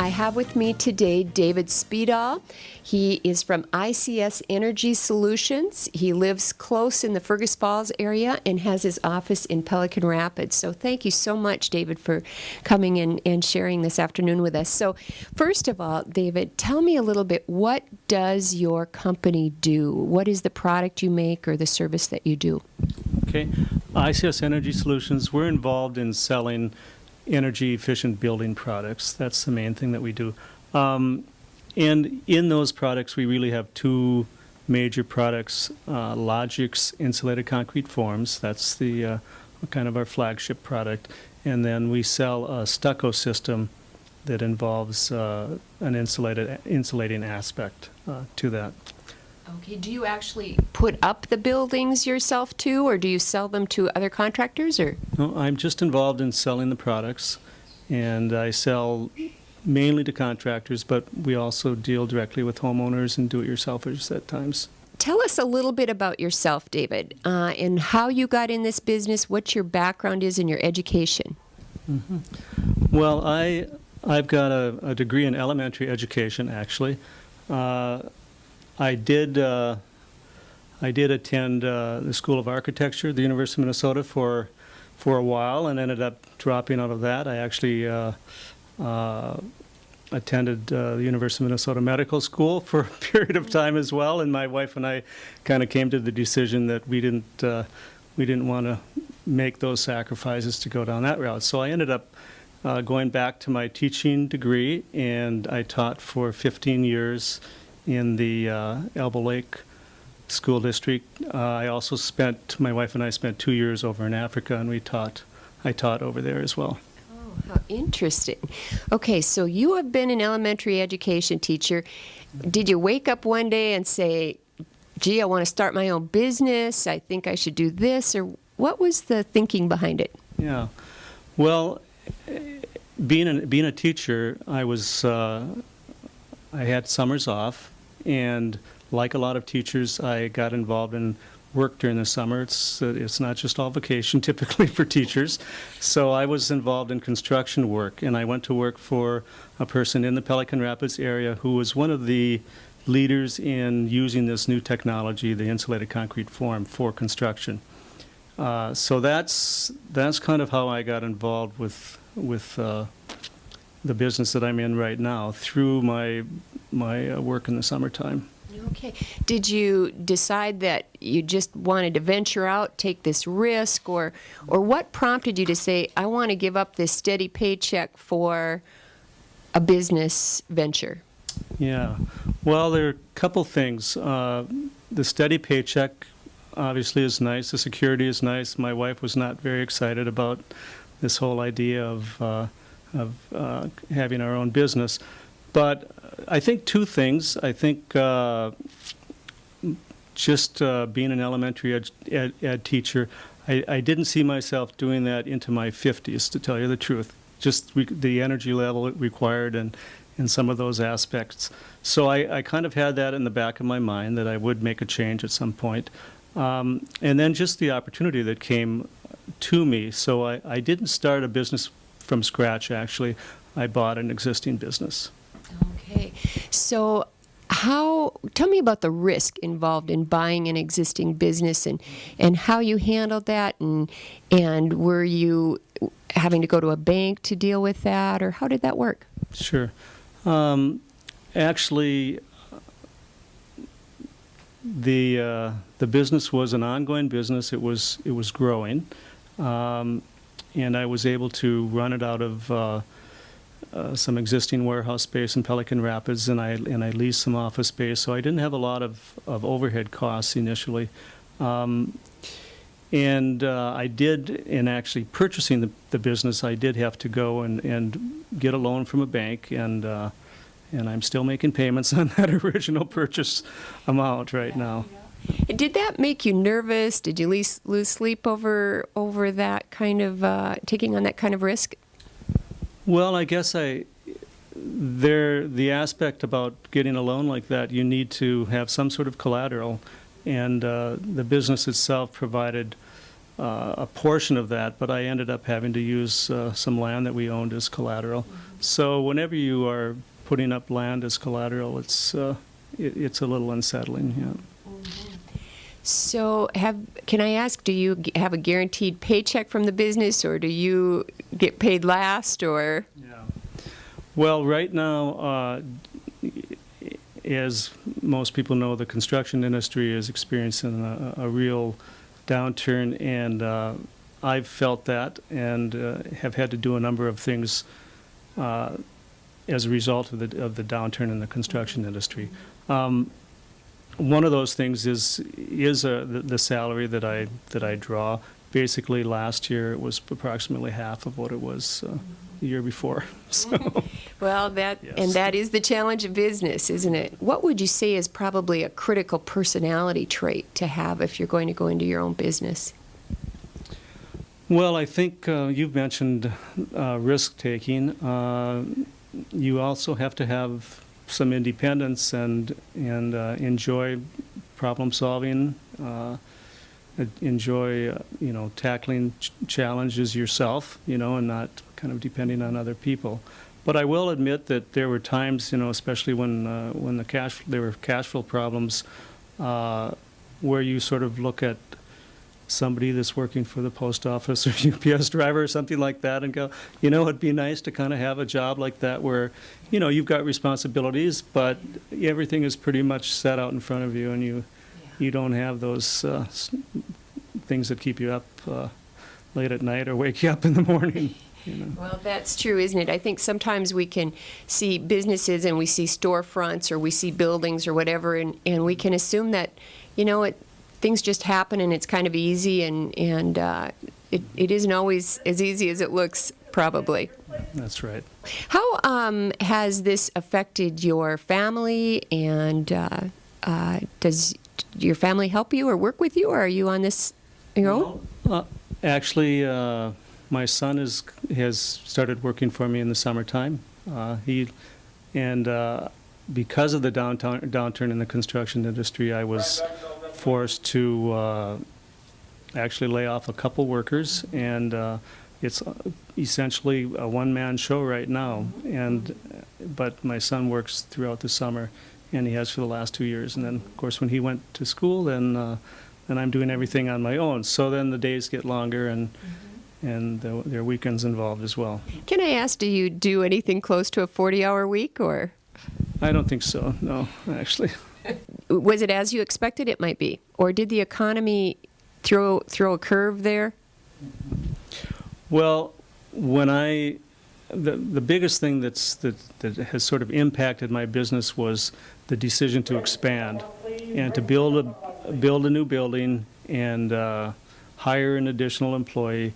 I have with me today David Speedall. He is from ICS Energy Solutions. He lives close in the Fergus Falls area and has his office in Pelican Rapids. So thank you so much, David, for coming in and sharing this afternoon with us. So first of all, David, tell me a little bit, what does your company do? What is the product you make or the service that you do? Okay, ICS Energy Solutions, we're involved in selling energy-efficient building products. That's the main thing that we do. And in those products, we really have two major products. Logix insulated concrete forms, that's the kind of our flagship product. And then we sell a stucco system that involves an insulating aspect to that. Okay, do you actually put up the buildings yourself too, or do you sell them to other contractors? Or No, I'm just involved in selling the products, and I sell mainly to contractors, but we also deal directly with homeowners and do-it-yourselfers at times. tell us a little bit about yourself, David, and how you got in this business, what your background is and your education. Mm-hmm. Well, I've got a degree in elementary education, actually. I did attend the School of Architecture at the University of Minnesota for a while, and ended up dropping out of that. I actually attended the University of Minnesota Medical School for a period of time as well, and my wife and I kind of came to the decision that we didn't want to make those sacrifices to go down that route. So I ended up going back to my teaching degree, and I taught for 15 years in the Elbow Lake School District. My wife and I spent 2 years over in Africa, and I taught over there as well. Oh, how interesting. Okay, so you have been an elementary education teacher. Did you wake up one day and say, gee, I want to start my own business, I think I should do this, or what was the thinking behind it? Yeah, well, being a teacher, I had summers off, and like a lot of teachers, I got involved in work during the summer. It's not just all vacation typically for teachers. So I was involved in construction work, and I went to work for a person in the Pelican Rapids area who was one of the leaders in using this new technology, the insulated concrete form, for construction. So that's kind of how I got involved with the business that I'm in right now, through my work in the summertime. Okay. Did you decide that you just wanted to venture out, take this risk, or what prompted you to say, I want to give up this steady paycheck for a business venture? Yeah. Well, there are a couple things. The steady paycheck obviously is nice. The security is nice. My wife was not very excited about this whole idea of having our own business. But I think two things. I think just being an elementary ed teacher, I didn't see myself doing that into my 50s, to tell you the truth. Just the energy level it required and some of those aspects. So I kind of had that in the back of my mind, that I would make a change at some point. And then just the opportunity that came to me. So I didn't start a business from scratch, actually. I bought an existing business. Okay. So tell me about the risk involved in buying an existing business, and how you handled that, and were you having to go to a bank to deal with that, or how did that work? Sure. Actually, the business was an ongoing business. It was growing, and I was able to run it out of some existing warehouse space in Pelican Rapids, and I leased some office space, so I didn't have a lot of overhead costs initially. And I did, in actually purchasing the business, I did have to go and get a loan from a bank, and I'm still making payments on that original purchase amount right now. Did that make you nervous? Did you lose sleep over that kind of taking on that kind of risk? Well, I guess the aspect about getting a loan like that, you need to have some sort of collateral, and the business itself provided a portion of that, but I ended up having to use some land that we owned as collateral. So whenever you are putting up land as collateral, it's a little unsettling. Yeah. So can I ask, do you have a guaranteed paycheck from the business, or do you get paid last, or? Yeah. Well, right now, as most people know, the construction industry is experiencing a real downturn, and I've felt that and have had to do a number of things as a result of the downturn in the construction industry. One of those things is the salary that I draw. Basically, last year it was approximately half of what it was the year before. So, Well, Yes. and that is the challenge of business, isn't it? What would you say is probably a critical personality trait to have if you're going to go into your own business? well, I think you've mentioned risk taking. You also have to have some independence and enjoy problem solving. Enjoy tackling challenges yourself, and not kind of depending on other people. But I will admit that there were times, especially when there were cash flow problems, where you sort of look at somebody that's working for the post office or UPS driver or something like that and go, it'd be nice to kind of have a job like that where, you've got responsibilities, but everything is pretty much set out in front of you, and you don't have those things that keep you up late at night or wake you up in the morning. Well, that's true, isn't it? I think sometimes we can see businesses and we see storefronts or we see buildings or whatever, and we can assume that, things just happen and it's kind of easy, and it isn't always as easy as it looks, probably. That's right. How has this affected your family, and does your family help you or work with you, or are you on this your own? Actually, my son has started working for me in the summertime. Because of the downturn in the construction industry, I was forced to actually lay off a couple workers, and it's essentially a one-man show right now. But my son works throughout the summer, and he has for the last 2 years. And then, of course, when he went to school, then I'm doing everything on my own. So then the days get longer, and there are weekends involved as well. Can I ask, do you do anything close to a 40-hour week, or? I don't think so, no, actually. Was it as you expected it might be? Or did the economy throw a curve there? Well, the biggest thing that has sort of impacted my business was the decision to expand and to build a new building and hire an additional employee,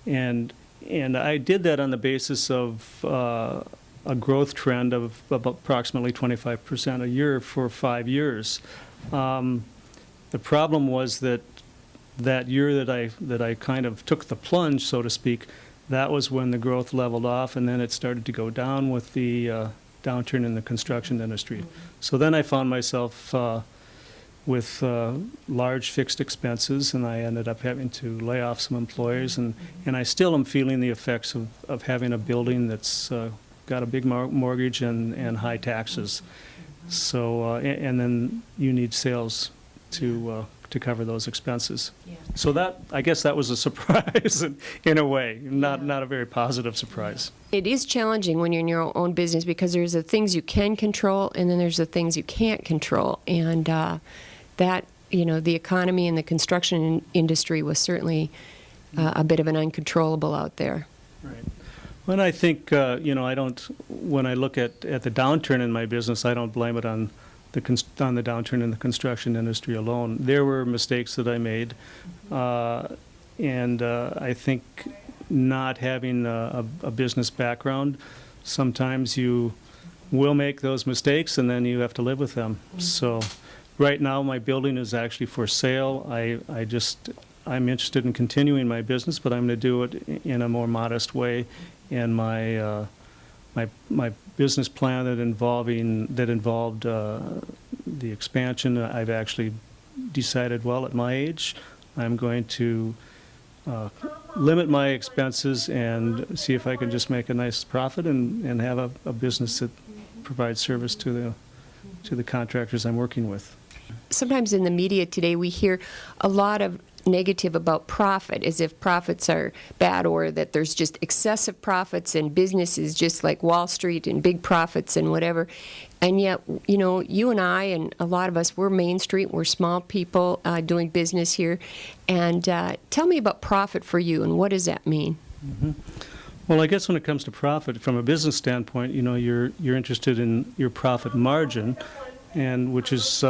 and I did that on the basis of a growth trend of approximately 25% a year for 5 years. The problem was that year that I kind of took the plunge, so to speak, that was when the growth leveled off, and then it started to go down with the downturn in the construction industry. So then I found myself with large fixed expenses, and I ended up having to lay off some employees, and I still am feeling the effects of having a building that's got a big mortgage and high taxes. So and then you need sales to cover those expenses. Yeah. So I guess that was a surprise in a way, not a very positive surprise. It is challenging when you're in your own business, because there's the things you can control and then there's the things you can't control. And that, the economy and the construction industry was certainly a bit of an uncontrollable out there. Right. Well, I think, when I look at the downturn in my business, I don't blame it on the downturn in the construction industry alone. There were mistakes that I made, and I think not having a business background, sometimes you will make those mistakes and then you have to live with them. So right now my building is actually for sale. I'm interested in continuing my business, but I'm going to do it in a more modest way. And my business plan that involved the expansion, I've actually decided, well, at my age, I'm going to limit my expenses and see if I can just make a nice profit and have a business that provides service to the contractors I'm working with. Sometimes in the media today we hear a lot of negative about profit, as if profits are bad or that there's just excessive profits and business is just like Wall Street and big profits and whatever. And yet, you know, you and I and a lot of us, we're Main Street, we're small people doing business here. And tell me about profit for you and what does that mean? Mm-hmm. Well, I guess when it comes to profit, from a business standpoint, you know, you're interested in your profit margin, and which is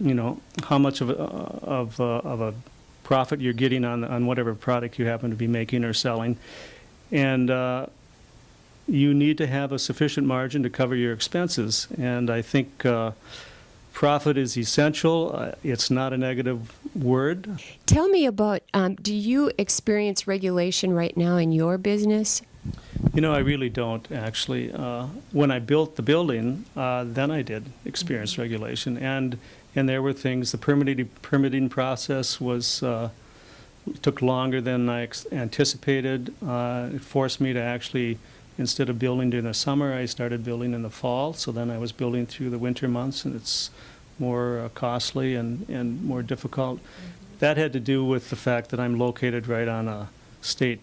you know, how much of a profit you're getting on whatever product you happen to be making or selling. And you need to have a sufficient margin to cover your expenses. And I think profit is essential. It's not a negative word. Tell me about, do you experience regulation right now in your business? You know, I really don't, actually. When I built the building, then I did experience regulation. And there were things, the permitting process was took longer than I anticipated. It forced me to actually, instead of building during the summer, I started building in the fall. So then I was building through the winter months, and it's more costly and more difficult. That had to do with the fact that I'm located right on a state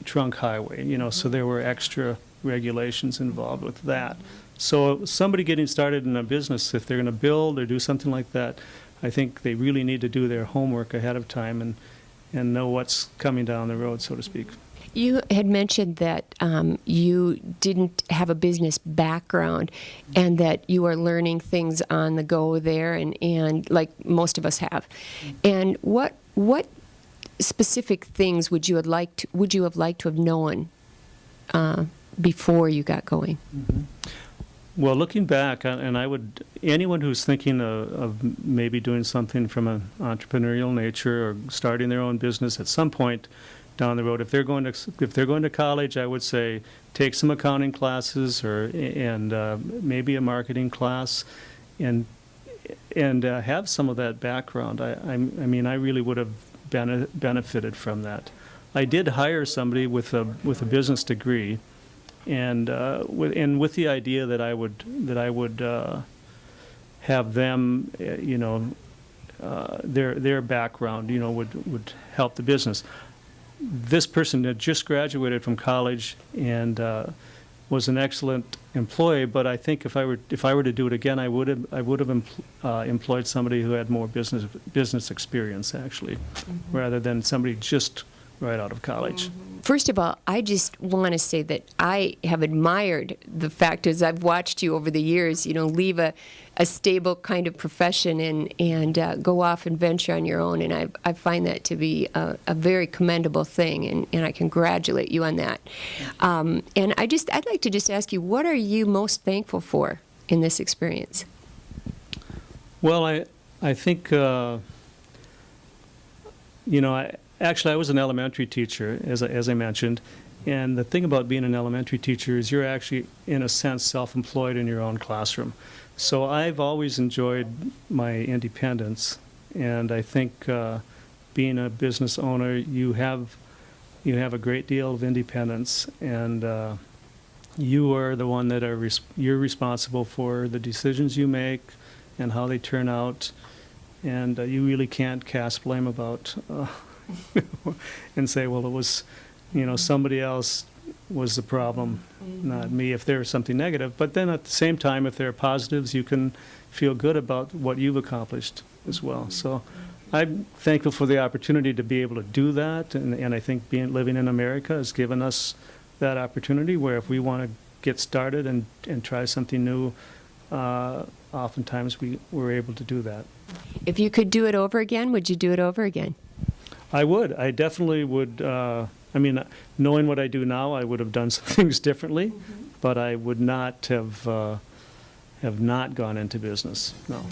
trunk highway, you know, so there were extra regulations involved with that. So somebody getting started in a business, if they're going to build or do something like that, I think they really need to do their homework ahead of time and know what's coming down the road, so to speak. You had mentioned that you didn't have a business background and that you are learning things on the go there and like most of us have. And what specific things would you have liked to have known before you got going? Mm-hmm. Well, looking back, and anyone who's thinking of maybe doing something from an entrepreneurial nature or starting their own business at some point down the road, if they're going to college, I would say take some accounting classes and maybe a marketing class, and have some of that background. I mean, I really would have benefited from that. I did hire somebody with a business degree. And with the idea that I would have them, you know, their background, you know, would help the business. This person had just graduated from college and was an excellent employee. But I think if I were to do it again, I would have employed somebody who had more business experience actually, rather than somebody just right out of college. First of all, I just want to say that I have admired the fact, as I've watched you over the years, you know, leave a stable kind of profession and go off and venture on your own. And I find that to be a very commendable thing, and I congratulate you on that. And I'd like to just ask you, what are you most thankful for in this experience? Well, I think, you know, Actually, I was an elementary teacher, as I mentioned, and the thing about being an elementary teacher is you're actually, in a sense, self-employed in your own classroom. So I've always enjoyed my independence, and I think being a business owner, you have a great deal of independence, and you are the one that you're responsible for the decisions you make and how they turn out, and you really can't cast blame about. And say, well, it was, you know, somebody else was the problem, not me, if there was something negative. But then at the same time, if there are positives, you can feel good about what you've accomplished as well. So I'm thankful for the opportunity to be able to do that. And I think living in America has given us that opportunity where if we want to get started and try something new, oftentimes we're able to do that. If you could do it over again, would you do it over again? I would. I definitely would. I mean, knowing what I do now, I would have done some things differently, but I would not have not gone into business. No.